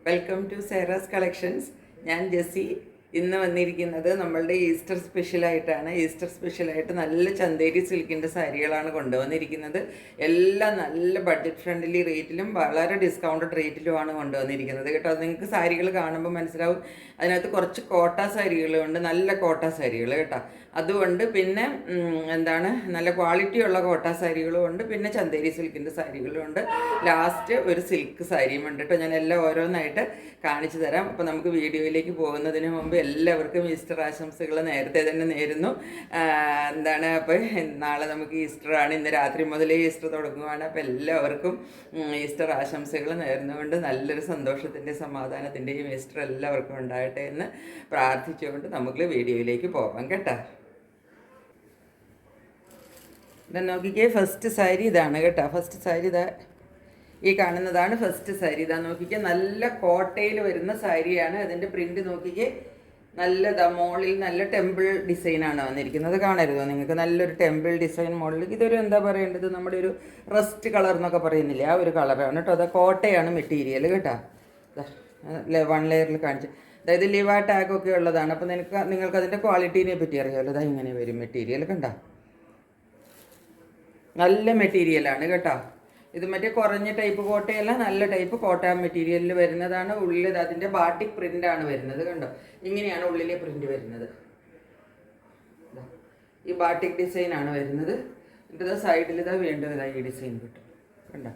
Welcome to Sera's collections. ഞാൻ Jessy. ഇന്ന് വന്നിരിക്കുന്നത് നമ്മളുടെ ഈസ്റ്റർ സ്പെഷ്യലായിട്ടാണ്. ഈസ്റ്റർ സ്പെഷ്യലായിട്ട് നല്ല ചന്തേരി സിൽക്കിൻ്റെ സാരികളാണ് കൊണ്ടുവന്നിരിക്കുന്നത്. എല്ലാം നല്ല ബഡ്ജറ്റ് ഫ്രണ്ട്ലി റേറ്റിലും വളരെ ഡിസ്കൗണ്ടഡ് റേറ്റിലുമാണ് കൊണ്ടുവന്നിരിക്കുന്നത് കേട്ടോ. നിങ്ങൾക്ക് സാരികൾ കാണുമ്പോൾ മനസ്സിലാവും അതിനകത്ത് കുറച്ച് കോട്ട സാരികളുണ്ട്, നല്ല കോട്ട സാരികൾ കേട്ടോ. അതുകൊണ്ട് പിന്നെ നല്ല ക്വാളിറ്റിയുള്ള കോട്ട സാരികളും ഉണ്ട്, പിന്നെ ചന്തേരി സിൽക്കിൻ്റെ സാരികളും ഉണ്ട്, ലാസ്റ്റ് ഒരു സിൽക്ക് സാരിയും ഉണ്ട് കേട്ടോ. ഞാൻ എല്ലാം ഓരോന്നായിട്ട് കാണിച്ചു തരാം. അപ്പോൾ നമുക്ക് വീഡിയോയിലേക്ക് പോകുന്നതിന് മുമ്പ് എല്ലാവർക്കും ഈസ്റ്റർ ആശംസകൾ നേരത്തെ തന്നെ നേരുന്നു. അപ്പോൾ നാളെ നമുക്ക് ഈസ്റ്ററാണ്, ഇന്ന് രാത്രി മുതലേ ഈസ്റ്റർ തുടങ്ങുവാണ്. അപ്പോൾ എല്ലാവർക്കും ഈസ്റ്റർ ആശംസകൾ നേർന്നുകൊണ്ട് നല്ലൊരു സന്തോഷത്തിൻ്റെ സമാധാനത്തിൻ്റെയും ഈസ്റ്റർ എല്ലാവർക്കും ഉണ്ടാകട്ടെ എന്ന് പ്രാർത്ഥിച്ചുകൊണ്ട് നമുക്ക് വീഡിയോയിലേക്ക് പോകാം കേട്ടോ. നോക്കിക്കേ, ഫസ്റ്റ് സാരി ഇതാണ് കേട്ടോ. ഫസ്റ്റ് സാരി ഇതാ, ഈ കാണുന്നതാണ് ഫസ്റ്റ് സാരി. ഇതാ നോക്കിക്കേ, നല്ല കോട്ടയിൽ വരുന്ന സാരിയാണ്. അതിൻ്റെ പ്രിൻ്റ് നോക്കിക്കേ, നല്ലതാ. മോളിൽ നല്ല ടെമ്പിൾ ഡിസൈനാണ് വന്നിരിക്കുന്നത്. കാണരുതോ നിങ്ങൾക്ക്? നല്ലൊരു ടെമ്പിൾ ഡിസൈൻ മോഡൽ. ഇതൊരു എന്താ പറയേണ്ടത്, നമ്മുടെ ഒരു റസ്റ്റ് കളർ എന്നൊക്കെ പറയുന്നില്ലേ, ആ ഒരു കളറാണ് കേട്ടോ. അത് കോട്ടയാണ് മെറ്റീരിയൽ കേട്ടോ. വൺ ലെയറിൽ കാണിച്ച്, അതായത് ലിവ ടാഗൊക്കെ ഉള്ളതാണ്. അപ്പോൾ നിങ്ങൾക്ക് അതിൻ്റെ ക്വാളിറ്റീനെ പറ്റി അറിയാമല്ലോ. അതാ ഇങ്ങനെ വരും മെറ്റീരിയൽ കണ്ടോ. നല്ല മെറ്റീരിയലാണ് കേട്ടോ. ഇത് മറ്റേ കുറഞ്ഞ ടൈപ്പ് കോട്ടയല്ല, നല്ല ടൈപ്പ് കോട്ട മെറ്റീരിയലിൽ വരുന്നതാണ്. ഉള്ളിൽ അതിൻ്റെ ബാട്ടിക് പ്രിൻ്റാണ് വരുന്നത് കണ്ടോ. ഇങ്ങനെയാണ് ഉള്ളിലെ പ്രിൻ്റ് വരുന്നത്. ഈ ബാട്ടിക് ഡിസൈനാണ് വരുന്നത്. എന്നിട്ട് സൈഡിൽ ഇതാ വേണ്ടതാ ഈ ഡിസൈൻ കിട്ടും കണ്ടോ.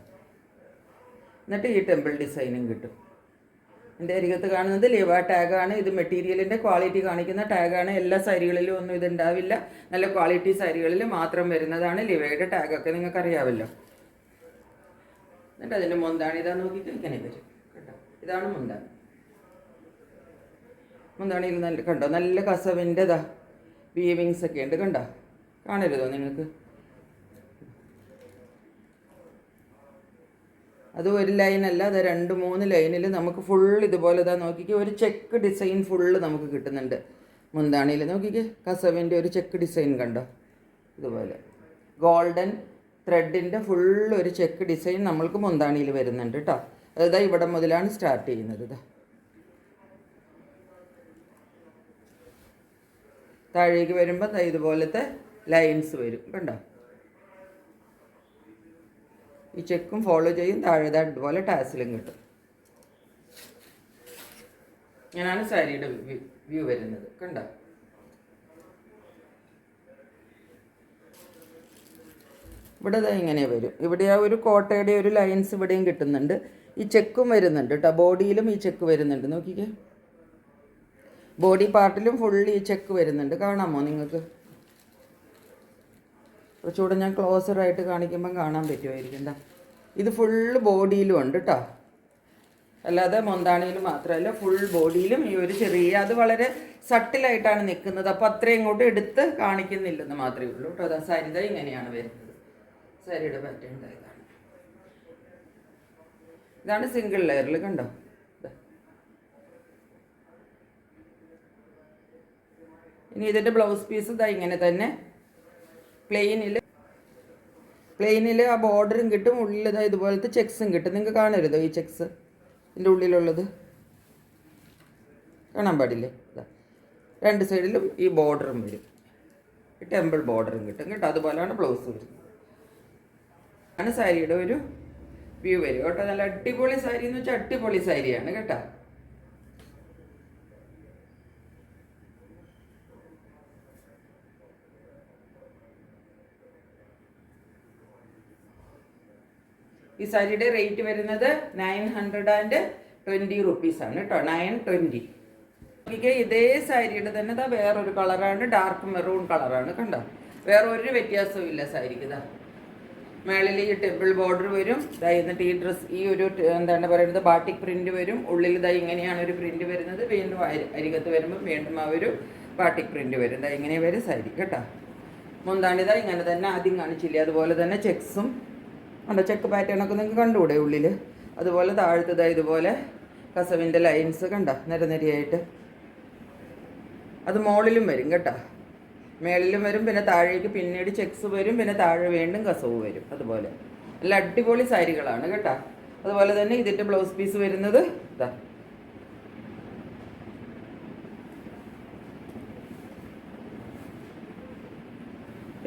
എന്നിട്ട് ഈ ടെമ്പിൾ ഡിസൈനും കിട്ടും. എൻ്റെ അരികത്ത് കാണുന്നത് ലിവ ടാഗാണ്. ഇത് മെറ്റീരിയലിൻ്റെ ക്വാളിറ്റി കാണിക്കുന്ന ടാഗാണ്. എല്ലാ സാരികളിലും ഒന്നും ഇതുണ്ടാവില്ല. നല്ല ക്വാളിറ്റി സാരികളിൽ മാത്രം വരുന്നതാണ് ലിവയുടെ ടാഗൊക്കെ, നിങ്ങൾക്കറിയാമല്ലോ. എന്നിട്ട് അതിൻ്റെ മുന്താണി ഇതാ നോക്കിയിട്ട് ഇങ്ങനെ വരും കേട്ടോ. ഇതാണ് മുന്താണി. മുന്താണിയിൽ നല്ല കണ്ടോ, നല്ല കസവിൻ്റെ വീവിങ്സ് ഒക്കെ ഉണ്ട് കണ്ടോ. കാണരുതോ നിങ്ങൾക്ക്? അത് ഒരു ലൈനല്ല, അത് 2-3 ലൈനിൽ നമുക്ക് ഫുൾ ഇതുപോലെ നോക്കിക്കേ, ഒരു ചെക്ക് ഡിസൈൻ ഫുള്ള് നമുക്ക് കിട്ടുന്നുണ്ട് മുന്താണിയിൽ. നോക്കിക്കേ, കസവിൻ്റെ ഒരു ചെക്ക് ഡിസൈൻ കണ്ടോ. ഇതുപോലെ ഗോൾഡൻ ത്രെഡിൻ്റെ ഫുള്ള് ഒരു ചെക്ക് ഡിസൈൻ നമ്മൾക്ക് മുന്താണിയിൽ വരുന്നുണ്ട് കേട്ടോ. അതാ ഇവിടെ മുതലാണ് സ്റ്റാർട്ട് ചെയ്യുന്നത്. താഴേക്ക് വരുമ്പോൾ ഇതുപോലത്തെ ലൈൻസ് വരും കണ്ടോ. ഈ ചെക്കും ഫോളോ ചെയ്യും, താഴെ അതുപോലെ ടാസിലും കിട്ടും. ഇങ്ങനെയാണ് സാരിയുടെ വ്യൂ വരുന്നത് കണ്ടോ. ഇവിടെ ഇങ്ങനെ വരും. ഇവിടെ ആ ഒരു കോട്ടയുടെ ഒരു ലൈൻസ് ഇവിടെയും കിട്ടുന്നുണ്ട്. ഈ ചെക്കും വരുന്നുണ്ട് കേട്ടോ. ബോഡിയിലും ഈ ചെക്ക് വരുന്നുണ്ട്. നോക്കിക്കേ, ബോഡി പാർട്ടിലും ഫുള്ള് ഈ ചെക്ക് വരുന്നുണ്ട്. കാണാമോ നിങ്ങൾക്ക്? കുറച്ചുകൂടെ ഞാൻ ക്ലോസറായിട്ട് കാണിക്കുമ്പം കാണാൻ പറ്റുമായിരിക്കും. ഇത് ഫുള്ള് ബോഡിയിലും ഉണ്ട് കേട്ടോ. അല്ലാതെ മുന്താണിയിൽ മാത്രമല്ല, ഫുൾ ബോഡിയിലും ഈ ഒരു ചെറിയ, അത് വളരെ സട്ടിലായിട്ടാണ് നിൽക്കുന്നത്. അപ്പോൾ അത്രയും ഇങ്ങോട്ട് എടുത്ത് കാണിക്കുന്നില്ലെന്ന് മാത്രമേ ഉള്ളൂ കേട്ടോ. അതാ സാരിത ഇങ്ങനെയാണ് വരുന്നത്. സാരിയുടെ പാറ്റേൺ ഇതാണ് സിംഗിൾ ലെയറിൽ കണ്ടോ. ഇനി ഇതിൻ്റെ ബ്ലൗസ് പീസ് ഇങ്ങനെ തന്നെ പ്ലെയിനിൽ ആ ബോർഡറും കിട്ടും. ഉള്ളിൽ ഇതുപോലത്തെ ചെക്സും കിട്ടും. നിങ്ങൾക്ക് കാണരുതോ ഈ ചെക്സ്? ഇതിൻ്റെ ഉള്ളിലുള്ളത് കാണാൻ പാടില്ലേ? രണ്ട് സൈഡിലും ഈ ബോർഡറും വരും. ഈ ടെമ്പിൾ ബോർഡറും കിട്ടും കേട്ടോ. അതുപോലെയാണ് ബ്ലൗസ് വരുന്നത്. ആണ് സാരിയുടെ ഒരു വ്യൂ വരും കേട്ടോ. നല്ല അടിപൊളി സാരി എന്ന് വെച്ചാൽ അടിപൊളി സാരിയാണ് കേട്ടോ. ഈ സാരിയുടെ റേറ്റ് വരുന്നത് 920 റുപ്പീസാണ് കേട്ടോ. 920. ഇതേ സാരിയുടെ തന്നെ വേറൊരു കളറാണ്, ഡാർക്ക് മെറൂൺ കളറാണ് കണ്ടോ. വേറെ ഒരു വ്യത്യാസവും ഇല്ല സാരിക്ക്. മേളിൽ ഈ ടെമ്പിൾ ബോർഡർ വരും. എന്നിട്ട് ഈ ഡ്രസ് ഈ ഒരു പറയുന്നത് ബാട്ടിക് പ്രിന്റ് വരും. ഉള്ളിൽ ഇങ്ങനെയാണ് ഒരു പ്രിന്റ് വരുന്നത്. വീണ്ടും അരികത്ത് വരുമ്പോൾ വീണ്ടും ആ ഒരു ബാട്ടിക് പ്രിന്റ് വരും. ഇങ്ങനെ വരും സാരി കേട്ടോ. മുന്താണി ഇങ്ങനെ തന്നെ ആദ്യം കാണിച്ചില്ലേ, അതുപോലെ തന്നെ ചെക്സും ഉണ്ട്. ചെക്ക് പാറ്റേണൊക്കെ നിങ്ങൾക്ക് കണ്ടുകൂടെ ഉള്ളിൽ. അതുപോലെ താഴത്തത് ഇതുപോലെ കസവിൻ്റെ ലൈൻസ് കണ്ടോ, നിരനിരയായിട്ട്. അത് മോളിലും വരും കേട്ടോ. മേളിലും വരും, പിന്നെ താഴേക്ക് പിന്നീട് ചെക്സ് വരും, പിന്നെ താഴെ വീണ്ടും കസവ് വരും. അതുപോലെ നല്ല അടിപൊളി സാരികളാണ് കേട്ടോ. അതുപോലെ തന്നെ ഇതിൻ്റെ ബ്ലൗസ് പീസ് വരുന്നത്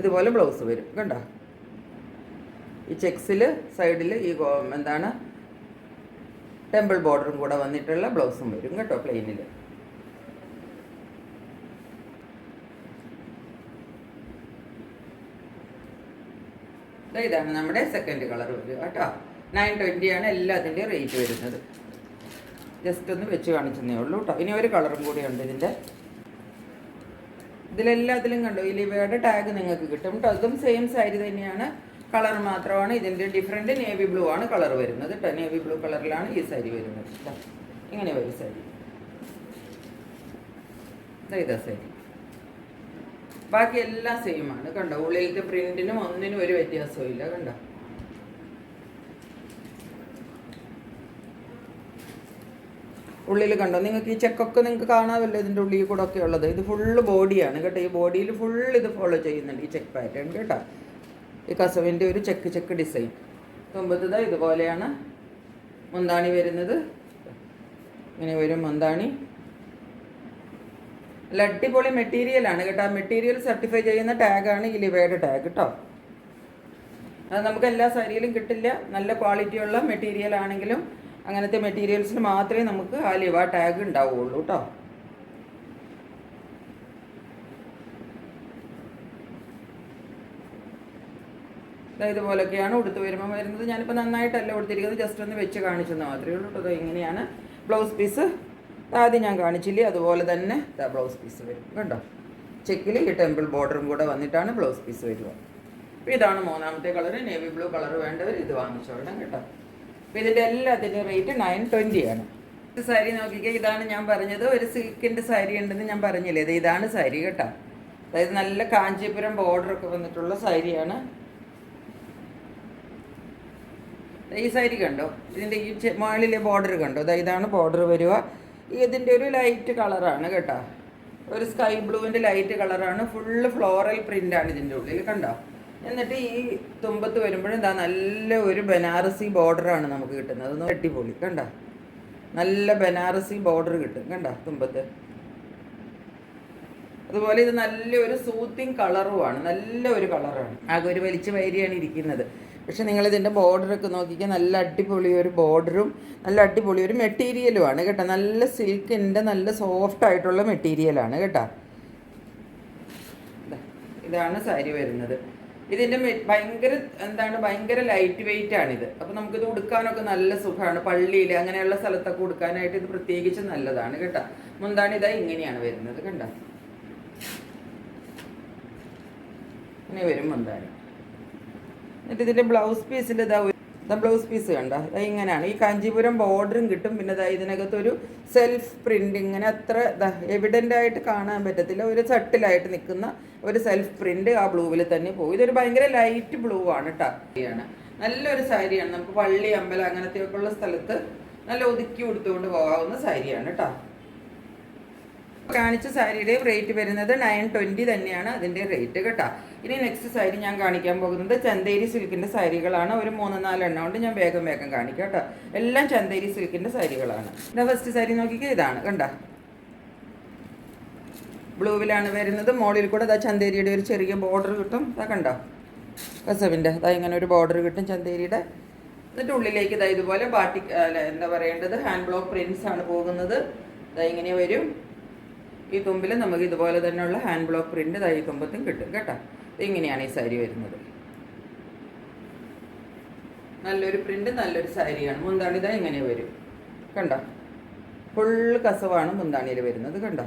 ഇതുപോലെ ബ്ലൗസ് വരും കണ്ടോ. ഈ ചെക്സിൽ സൈഡിൽ ഈ എന്താണ് ടെമ്പിൾ ബോർഡറും കൂടെ വന്നിട്ടുള്ള ബ്ലൗസും വരും കേട്ടോ, പ്ലെയിനിൽ. ഇതാണ് നമ്മുടെ സെക്കൻഡ് കളർ വരിക കേട്ടോ. 920 ആണ് എല്ലാത്തിൻ്റെയും റേറ്റ് വരുന്നത്. ജസ്റ്റ് ഒന്ന് വെച്ച് കാണിച്ചതേ ഉള്ളൂ കേട്ടോ. ഇനി ഒരു കളറും കൂടിയുണ്ട് ഇതിൻ്റെ. ഇതിലെല്ലാത്തിലും കണ്ടോ ഈ ലിവയുടെ ടാഗ് നിങ്ങൾക്ക് കിട്ടും കേട്ടോ. അതും സെയിം സാരി തന്നെയാണ്, കളർ മാത്രമാണ് ഇതിൻ്റെ ഡിഫറെൻറ്റ്. നേവി ബ്ലൂ ആണ് കളർ വരുന്നത് കേട്ടോ. നേവി ബ്ലൂ കളറിലാണ് ഈ സാരി വരുന്നത് കേട്ടോ. ഇങ്ങനെ വരും സാരി. ഇതാ സാരി. ബാക്കി എല്ലാം സെയിം ആണ് കണ്ടോ. ഉള്ളിലത്തെ പ്രിന്റിനും ഒന്നിനും ഒരു വ്യത്യാസവും ഇല്ല കണ്ടോ. ഉള്ളിൽ കണ്ടോ നിങ്ങൾക്ക് ഈ ചെക്കൊക്കെ നിങ്ങൾക്ക് കാണാമല്ലോ ഇതിൻ്റെ ഉള്ളിൽ കൂടെ ഒക്കെ ഉള്ളത്. ഇത് ഫുള്ള് ബോഡിയാണ് കേട്ടോ. ഈ ബോഡിയിൽ ഫുൾ ഇത് ഫോളോ ചെയ്യുന്നുണ്ട് ഈ ചെക്ക് പാറ്റേൺ കേട്ടോ. ഈ കസവിൻ്റെ ഒരു ചെക്ക് ഡിസൈൻ. തുമ്പത്തത് ഇതുപോലെയാണ് മുന്താണി വരുന്നത്. ഇങ്ങനെ വരും മുന്താണി. നല്ല അടിപൊളി മെറ്റീരിയലാണ് കേട്ടോ. മെറ്റീരിയൽ സർട്ടിഫൈ ചെയ്യുന്ന ടാഗാണ് ഈ ലിവയുടെ ടാഗ് കേട്ടോ. അത് നമുക്ക് എല്ലാ സാരിയിലും കിട്ടില്ല. നല്ല ക്വാളിറ്റിയുള്ള മെറ്റീരിയൽ ആണെങ്കിലും അങ്ങനത്തെ മെറ്റീരിയൽസിന് മാത്രമേ നമുക്ക് ആ ലിവ ടാഗ് ഉണ്ടാവുകയുള്ളൂ കേട്ടോ. ഇതുപോലൊക്കെയാണ് ഉടുത്ത് വരുമ്പോൾ വരുന്നത്. ഞാനിപ്പോൾ നന്നായിട്ടല്ല ഉടുത്തിരിക്കുന്നത്, ജസ്റ്റ് ഒന്ന് വെച്ച് കാണിച്ചെന്ന് മാത്രമേ ഉള്ളൂ കേട്ടോ. ഇങ്ങനെയാണ് ബ്ലൗസ് പീസ്. ആദ്യം ഞാൻ കാണിച്ചില്ലേ അതുപോലെ തന്നെ ബ്ലൗസ് പീസ് വരും കണ്ടോ. ചെക്കിൽ ഈ ടെമ്പിൾ ബോർഡറും കൂടെ വന്നിട്ടാണ് ബ്ലൗസ് പീസ് വരിക. അപ്പോൾ ഇതാണ് മൂന്നാമത്തെ കളർ. നേവി ബ്ലൂ കളർ വേണ്ടവർ ഇത് വാങ്ങിച്ചോളണം കേട്ടോ. അപ്പോൾ ഇതിൻ്റെ എല്ലാത്തിൻ്റെയും റേറ്റ് 920 ആണ്. സാരി നോക്കിക്കുക. ഇതാണ് ഞാൻ പറഞ്ഞത്, ഒരു സിൽക്കിൻ്റെ സാരി ഉണ്ടെന്ന് ഞാൻ പറഞ്ഞില്ലേ. ഇതാണ് സാരി കേട്ടോ. അതായത് നല്ല കാഞ്ചീപുരം ബോർഡറൊക്കെ വന്നിട്ടുള്ള സാരിയാണ് ഈ സാരി കണ്ടോ. ഇതിൻ്റെ ഈ മുകളിലെ ബോർഡർ കണ്ടോ. ഇതാണ് ബോർഡർ വരിക. ഇതിൻ്റെ ഒരു ലൈറ്റ് കളറാണ് കേട്ടോ. ഒരു സ്കൈ ബ്ലൂവിൻ്റെ ലൈറ്റ് കളറാണ്. ഫുള്ള് ഫ്ലോറൽ പ്രിൻ്റാണ് ഇതിൻ്റെ ഉള്ളിൽ കണ്ടോ. എന്നിട്ട് ഈ തുമ്പത്ത് വരുമ്പോഴും എന്താ നല്ല ഒരു ബനാറസി ബോർഡറാണ് നമുക്ക് കിട്ടുന്നത്. അടിപൊളി കണ്ടോ. നല്ല ബനാറസി ബോർഡർ കിട്ടും കണ്ടോ തുമ്പത്ത്. അതുപോലെ ഇത് നല്ലൊരു സൂത്തിങ് കളറുമാണ്. നല്ല ഒരു കളറാണ്. ആകെ ഒരു വലിച്ചു വൈരിയാണ് ഇരിക്കുന്നത്. പക്ഷെ നിങ്ങളിതിൻ്റെ ബോർഡറൊക്കെ നോക്കിക്കാൻ നല്ല അടിപൊളി ഒരു ബോർഡറും നല്ല അടിപൊളി ഒരു മെറ്റീരിയലുമാണ് കേട്ടോ. നല്ല സിൽക്കിൻ്റെ നല്ല സോഫ്റ്റ് ആയിട്ടുള്ള മെറ്റീരിയലാണ് കേട്ടോ. ഇതാണ് സാരി വരുന്നത്. ഇതിൻ്റെ ഭയങ്കര ലൈറ്റ് വെയിറ്റ് ആണിത്. അപ്പോൾ നമുക്കിത് ഉടുക്കാനൊക്കെ നല്ല സുഖമാണ്. പള്ളിയിൽ അങ്ങനെയുള്ള സ്ഥലത്തൊക്കെ ഉടുക്കാനായിട്ട് ഇത് പ്രത്യേകിച്ച് നല്ലതാണ് കേട്ടോ. മുന്താണി ഇതാ ഇങ്ങനെയാണ് വരുന്നത് കണ്ടോ. ഇങ്ങനെ വരും മുന്താണി. എന്നിട്ട് ഇതിൻ്റെ ബ്ലൗസ് പീസിൻ്റെ ബ്ലൗസ് പീസ് കണ്ട ഇങ്ങനെയാണ്. ഈ കാഞ്ചീപുരം ബോർഡറും കിട്ടും. പിന്നെ ഇതിനകത്തൊരു സെൽഫ് പ്രിൻ്റ് ഇങ്ങനെ അത്ര എവിഡൻ്റ് ആയിട്ട് കാണാൻ പറ്റത്തില്ല. ഒരു സട്ടിലായിട്ട് നിൽക്കുന്ന ഒരു സെൽഫ് പ്രിൻ്റ് ആ ബ്ലൂവിൽ തന്നെ പോകും. ഇതൊരു ഭയങ്കര ലൈറ്റ് ബ്ലൂ ആണ് കേട്ടോ. നല്ലൊരു സാരിയാണ്. നമുക്ക് പള്ളി അമ്പലം അങ്ങനത്തെയൊക്കെ ഉള്ള സ്ഥലത്ത് നല്ല ഒതുക്കി ഉടുത്തുകൊണ്ട് പോകാവുന്ന സാരിയാണ് കേട്ടോ. കാണിച്ച സാരിയുടെ റേറ്റ് വരുന്നത് 920 തന്നെയാണ് അതിൻ്റെ റേറ്റ് കേട്ടോ. ഇനി നെക്സ്റ്റ് സാരി ഞാൻ കാണിക്കാൻ പോകുന്നത് ചന്തേരി സിൽക്കിൻ്റെ സാരികളാണ്. ഒരു 3-4 എണ്ണം കൊണ്ട് ഞാൻ വേഗം കാണിക്കാം കേട്ടോ. എല്ലാം ചന്തേരി സിൽക്കിൻ്റെ സാരികളാണ്. ഇതാ ഫസ്റ്റ് സാരി നോക്കിക്കുക. ഇതാണ് കണ്ട ബ്ലൂവിലാണ് വരുന്നത്. മോളിൽ കൂടെ ഇതാ ചന്തേരിയുടെ ഒരു ചെറിയ ബോർഡർ കിട്ടും. ഇതാ കണ്ടോ കസവിൻ്റെ ഇതാ ഇങ്ങനെ ഒരു ബോർഡർ കിട്ടും ചന്തേരിയുടെ. എന്നിട്ട് ഉള്ളിലേക്ക് ഇതാ ഇതുപോലെ ബാട്ടിക് എന്താ പറയേണ്ടത് ഹാൻഡ് ബ്ലോക്ക് പ്രിൻസ് ആണ് പോകുന്നത്. ഇതാ ഇങ്ങനെ വരും. ഈ തുമ്പിൽ നമുക്ക് ഇതുപോലെ തന്നെയുള്ള ഹാൻഡ് ബ്ലോക്ക് പ്രിൻ്റ് ഈ തുമ്പത്തും കിട്ടും കേട്ടോ. ഇങ്ങനെയാണ് ഈ സാരി വരുന്നത്. നല്ലൊരു പ്രിൻ്റ് നല്ലൊരു സാരിയാണ്. മുന്താണി ഇതാ ഇങ്ങനെ വരും കണ്ടോ. ഫുൾ കസവാണ് മുന്താണിയിൽ വരുന്നത് കണ്ടോ.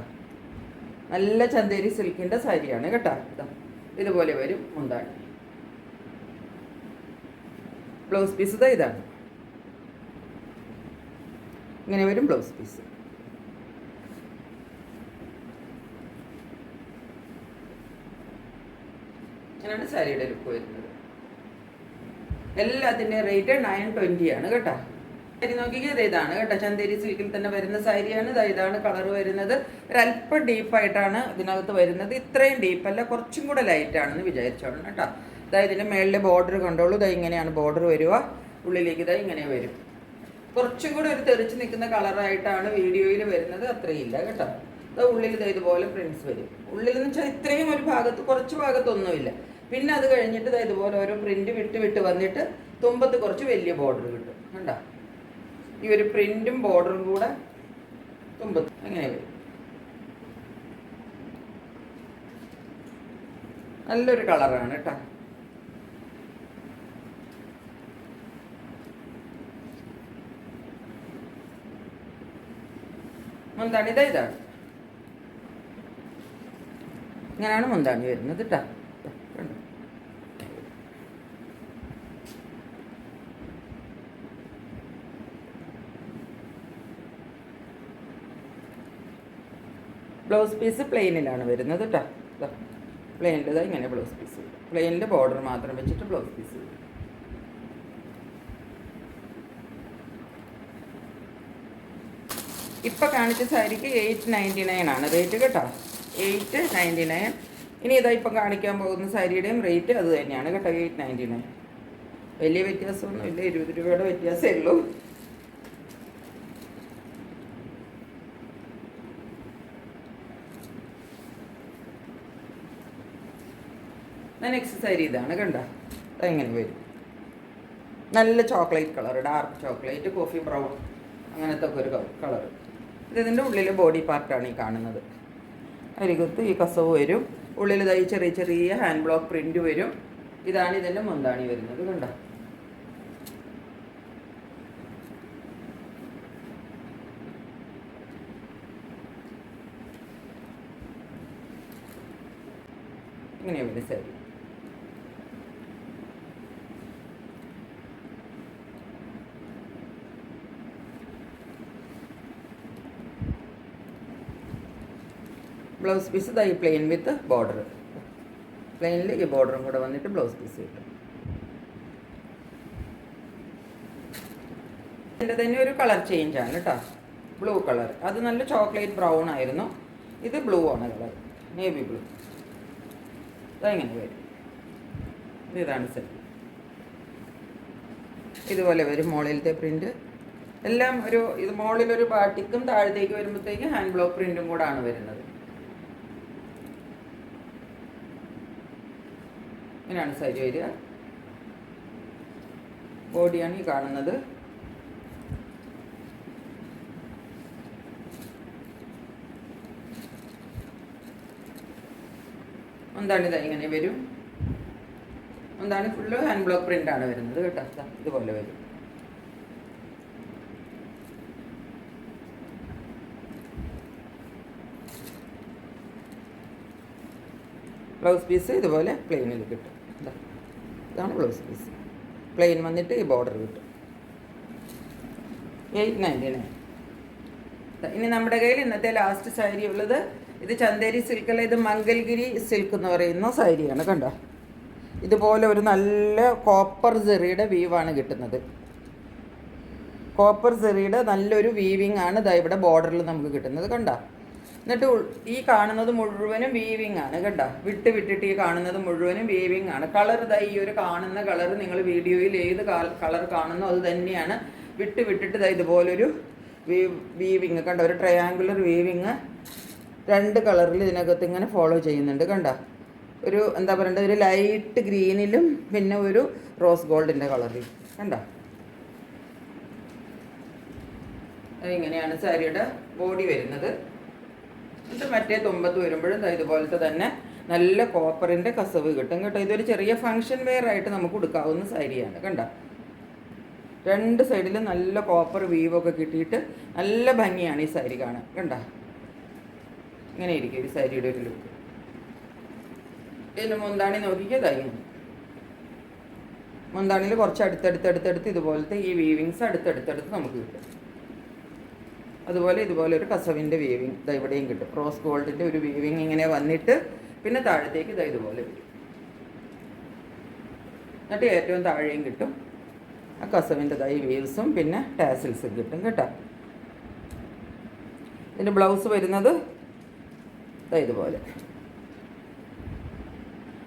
നല്ല ചന്തേരി സിൽക്കിൻ്റെ സാരിയാണ് കേട്ടോ. ഇതുപോലെ വരും മുന്താണി. ബ്ലൗസ് പീസ് ഇതാണ് ഇങ്ങനെ വരും ബ്ലൗസ് പീസ്. ഇങ്ങനെയാണ് സാരിയുടെ ലുക്ക് വരുന്നത്. എല്ലാത്തിൻ്റെ റേറ്റ് 920 ആണ് കേട്ടോ. സാരി നോക്കിക്കുക. ഇതാണ് കേട്ടോ ചന്തേരി സിൽക്കിൽ തന്നെ വരുന്ന സാരിയാണ്. ഇതാണ് കളർ വരുന്നത്. ഒരല്പം ഡീപ്പായിട്ടാണ് ഇതിനകത്ത് വരുന്നത്. ഇത്രയും ഡീപ്പല്ല, കുറച്ചും കൂടെ ലൈറ്റാണെന്ന് വിചാരിച്ചോളണം കേട്ടോ. ഇതിൻ്റെ മേളിലെ ബോർഡർ കണ്ടോളൂ. ഇങ്ങനെയാണ് ബോർഡർ വരിക. ഉള്ളിലേക്ക് ഇങ്ങനെ വരും. കുറച്ചും കൂടെ ഒരു തെറിച്ച് നിൽക്കുന്ന കളറായിട്ടാണ് വീഡിയോയിൽ വരുന്നത്. അത്രയില്ല കേട്ടോ. ഉള്ളിൽ ഇതുപോലെ പ്രിൻസ് വരും. ഉള്ളിൽ എന്ന് വെച്ചാൽ ഇത്രയും ഒരു ഭാഗത്ത് കുറച്ച് ഭാഗത്തൊന്നുമില്ല. പിന്നെ അത് കഴിഞ്ഞിട്ട് ഇതുപോലെ ഓരോ പ്രിന്റ് വിട്ട് വിട്ട് വന്നിട്ട് തുമ്പത്ത് കുറച്ച് വലിയ ബോർഡർ കിട്ടും. കണ്ടോ, ഈ ഒരു പ്രിന്റും ബോർഡറും കൂടെ തുമ്പത്ത് അങ്ങനെ വരും. നല്ലൊരു കളറാണ് കേട്ടോ. മുന്താണി ഇതാണ്, ഇങ്ങനെയാണ് മുന്താണി വരുന്നത് കേട്ടോ. ബ്ലൗസ് പീസ് പ്ലെയിനിലാണ് വരുന്നത് കേട്ടോ. പ്ലെയിനിൽ ഇങ്ങനെ ബ്ലൗസ് പീസ് വരും. പ്ലെയിനിൽ ബോർഡർ മാത്രം വെച്ചിട്ട് ബ്ലൗസ് പീസ് വരും. ഇപ്പം കാണിച്ച സാരിക്ക് 899 ആണ് റേറ്റ് കേട്ടോ. 899. ഇനി ഇപ്പം കാണിക്കാൻ പോകുന്ന സാരിയുടെയും റേറ്റ് അത് തന്നെയാണ് കേട്ടോ, 899. വലിയ വ്യത്യാസമൊന്നുമില്ല, 20 രൂപയുടെ വ്യത്യാസമേ ഉള്ളൂ. നെക്സ്റ്റ് സാരി ഇതാണ് കണ്ടോ, അതെങ്ങനെ വരും. നല്ല chocolate colour, dark chocolate, coffee brown അങ്ങനത്തെ ഒക്കെ ഒരു കളർ. ഇതിൻ്റെ ഉള്ളിൽ ബോഡി പാർട്ടാണ് ഈ കാണുന്നത്. അരികത്ത് ഈ കസവ് വരും, ഉള്ളിൽ ചെറിയ ചെറിയ ഹാൻഡ് ബ്ലോക്ക് പ്രിന്റ് വരും. ഇതാണ് ഇതിൻ്റെ മുന്താണി വരുന്നത് കണ്ടോ. ഇങ്ങനെയാണ് ഒരു സാരി. ബ്ലൗസ് പീസ് ഈ പ്ലെയിൻ വിത്ത് ബോർഡർ, പ്ലെയിനിൽ ഈ ബോർഡറും കൂടെ വന്നിട്ട് ബ്ലൗസ് പീസ് കിട്ടും. ഇതിൻ്റെ തന്നെ ഒരു കളർ ചേഞ്ച് ആണ് കേട്ടോ, ബ്ലൂ കളർ. അത് നല്ല ചോക്ലേറ്റ് ബ്രൗൺ ആയിരുന്നു, ഇത് ബ്ലൂ ആണ് കളർ, നേവി ബ്ലൂ. അതെങ്ങനെ വരും, ഇതാണ് സെറ്റ്. ഇതുപോലെ വരും മുകളിലത്തെ പ്രിന്റ് എല്ലാം. ഇത് മുകളിലൊരു ബാട്ടിക്കും താഴത്തേക്ക് വരുമ്പോഴത്തേക്ക് ഹാൻഡ് ബ്ലോക്ക് പ്രിന്റും കൂടെ ആണ് വരുന്നത്. ഇങ്ങനെയാണ് സാരി വരിക. ബോഡിയാണ് ഈ കാണുന്നത്. മുന്താണി ഇങ്ങനെ വരും. മുന്താണി ഫുള്ള് ഹാൻഡ് ബ്ലോക്ക് പ്രിന്റ് ആണ് വരുന്നത് കേട്ടോ. ഇതുപോലെ വരും. ബ്ലൗസ് പീസ് ഇതുപോലെ പ്ലെയിനിൽ കിട്ടും. ഇതാണ് ബ്ലൗസ് പീസ്. പ്ലെയിൻ വന്നിട്ട് ഈ ബോർഡർ കിട്ടും. 899. ഇനി നമ്മുടെ കയ്യിൽ ഇന്നത്തെ ലാസ്റ്റ് സാരി ഉള്ളത് ഇത് ചന്ദേരി സിൽക്കല്ല, ഇത് മംഗൽഗിരി സിൽക്ക് എന്ന് പറയുന്ന സാരിയാണ് കണ്ടോ. ഇതുപോലെ ഒരു നല്ല കോപ്പർ സെറിയുടെ വീവാണ് കിട്ടുന്നത്. കോപ്പർ സെറിയുടെ നല്ലൊരു വീവിങ് ആണ് ഇവിടെ ബോർഡറിൽ നമുക്ക് കിട്ടുന്നത് കണ്ടോ. എന്നിട്ട് ഈ കാണുന്നത് മുഴുവനും വീവിങ് ആണ് കണ്ടോ. വിട്ട് വിട്ടിട്ട് ഈ കാണുന്നത് മുഴുവനും വീവിങ് ആണ്. കളർ ഈ ഒരു കാണുന്ന കളർ നിങ്ങൾ വീഡിയോയിൽ ഏത് കളർ കാണുന്നോ അത് തന്നെയാണ്. വിട്ട് വിട്ടിട്ട് ഇതുപോലൊരു വീവിങ് കണ്ടോ, ഒരു ട്രയാങ്കുലർ വീവിങ് 2 കളറിൽ ഇതിനകത്ത് ഇങ്ങനെ ഫോളോ ചെയ്യുന്നുണ്ട് കണ്ടോ. ഒരു എന്താ പറയണ്ടത്, ഒരു ലൈറ്റ് ഗ്രീനിലും പിന്നെ ഒരു റോസ് ഗോൾഡിൻ്റെ കളറിൽ കണ്ടോ. ഇങ്ങനെയാണ് സാരിയുടെ ബോഡി വരുന്നത്. എന്നിട്ട് മറ്റേ തുമ്പത്ത് വരുമ്പോഴും ഇതുപോലത്തെ തന്നെ നല്ല കോപ്പറിൻ്റെ കസവ് കിട്ടും കേട്ടോ. ഇതൊരു ചെറിയ ഫങ്ഷൻ വെയർ ആയിട്ട് നമുക്ക് കൊടുക്കാവുന്ന സാരിയാണ് കണ്ടോ. 2 സൈഡിലും നല്ല കോപ്പർ വീവൊക്കെ കിട്ടിയിട്ട് നല്ല ഭംഗിയാണ് ഈ സാരി കാണാൻ കണ്ടോ. ഇങ്ങനെ ഇരിക്കും ഈ സാരിയുടെ ഒരു ലുക്ക്. ഇതിന് മുന്താണി നോക്കിക്കതായി. മുന്താണിയിൽ കുറച്ച് അടുത്തടുത്ത് ഇതുപോലത്തെ ഈ വീവിങ്സ് അടുത്തടുത്ത് നമുക്ക് കിട്ടും. അതുപോലെ ഇതുപോലെ ഒരു കസവിൻ്റെ വീവിങ് ഇവിടെയും കിട്ടും. റോസ് ഗോൾഡിൻ്റെ ഒരു വീവിങ് ഇങ്ങനെ വന്നിട്ട് പിന്നെ താഴത്തേക്ക് ഇതുപോലെ വരും. എന്നിട്ട് ഏറ്റവും താഴെയും കിട്ടും ആ കസവിൻ്റെ ഈ വീവ്സും പിന്നെ ടാസിൽസും കിട്ടും കേട്ടോ. ഇതിൻ്റെ ബ്ലൗസ് വരുന്നത് ഇതുപോലെ.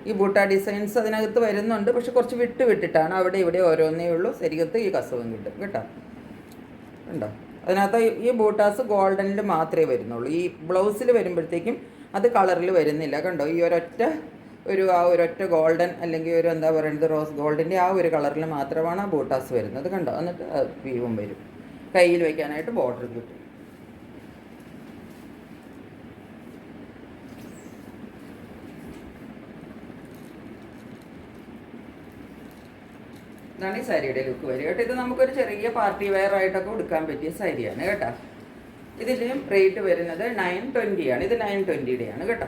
ഈ ബൂട്ട ഡിസൈൻസ് അതിനകത്ത് വരുന്നുണ്ട്, പക്ഷെ കുറച്ച് വിട്ടിട്ടാണ്. അവിടെ ഇവിടെ ഓരോന്നേ ഉള്ളൂ. ശരിക്കത്ത് ഈ കസവും കിട്ടും കേട്ടോ. ഉണ്ടോ, അതിനകത്ത് ഈ ബൂട്ടാസ് ഗോൾഡനിൽ മാത്രമേ വരുന്നുള്ളൂ. ഈ ബ്ലൗസിൽ വരുമ്പോഴത്തേക്കും അത് കളറിൽ വരുന്നില്ല കണ്ടോ. ഈ ഒരൊറ്റ ആ ഒരൊറ്റ ഗോൾഡൻ അല്ലെങ്കിൽ ഒരു എന്താ പറയുന്നത് റോസ് ഗോൾഡിൻ്റെ ആ ഒരു കളറിൽ മാത്രമാണ് ആ ബൂട്ടാസ് വരുന്നത് കണ്ടോ. എന്നിട്ട് വീവും വരും. കയ്യിൽ വയ്ക്കാനായിട്ട് ബോർഡർ കിട്ടും. ഇതാണ് ഈ സാരിയുടെ ലുക്ക് വരിക കേട്ടോ. ഇത് നമുക്കൊരു ചെറിയ പാർട്ടി വെയർ ആയിട്ടൊക്കെ കൊടുക്കാൻ പറ്റിയ സാരിയാണ് കേട്ടോ. ഇതിലും റേറ്റ് വരുന്നത് 920 ആണ്. ഇത് 920യുടെയാണ് കേട്ടോ.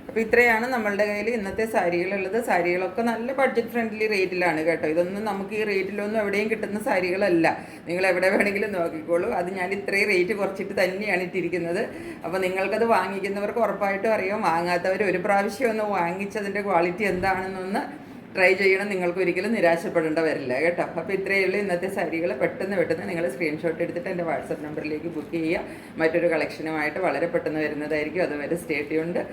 അപ്പോൾ ഇത്രയാണ് നമ്മളുടെ കയ്യിൽ ഇന്നത്തെ സാരികളുള്ളത്. സാരികളൊക്കെ നല്ല ബഡ്ജറ്റ് ഫ്രണ്ട്ലി റേറ്റിലാണ് കേട്ടോ. ഇതൊന്നും നമുക്ക് ഈ റേറ്റിലൊന്നും എവിടെയും കിട്ടുന്ന സാരികളല്ല. നിങ്ങൾ എവിടെ വേണമെങ്കിലും നോക്കിക്കോളൂ. അത് ഞാൻ ഇത്രയും റേറ്റ് കുറച്ചിട്ട് തന്നെയാണ് ഇട്ടിരിക്കുന്നത്. അപ്പോൾ നിങ്ങൾക്കത് വാങ്ങിക്കുന്നവർക്ക് ഉറപ്പായിട്ടും അറിയാം. വാങ്ങാത്തവർ ഒരു പ്രാവശ്യം ഒന്ന് വാങ്ങിച്ചതിൻ്റെ ക്വാളിറ്റി എന്താണെന്നൊന്ന് ട്രൈ ചെയ്യണം. നിങ്ങൾക്ക് ഒരിക്കലും നിരാശപ്പെടേണ്ട വരില്ല കേട്ടോ. അപ്പോൾ ഇത്രയേ ഉള്ളൂ ഇന്നത്തെ സാരികൾ. പെട്ടെന്ന് നിങ്ങൾ സ്ക്രീൻഷോട്ട് എടുത്തിട്ട് എൻ്റെ വാട്സപ്പ് നമ്പറിലേക്ക് ബുക്ക് ചെയ്യുക. മറ്റൊരു കളക്ഷനുമായിട്ട് വളരെ പെട്ടെന്ന് വരുന്നതായിരിക്കും. അതുവരെ സ്റ്റേ ട്യൂൺഡ്.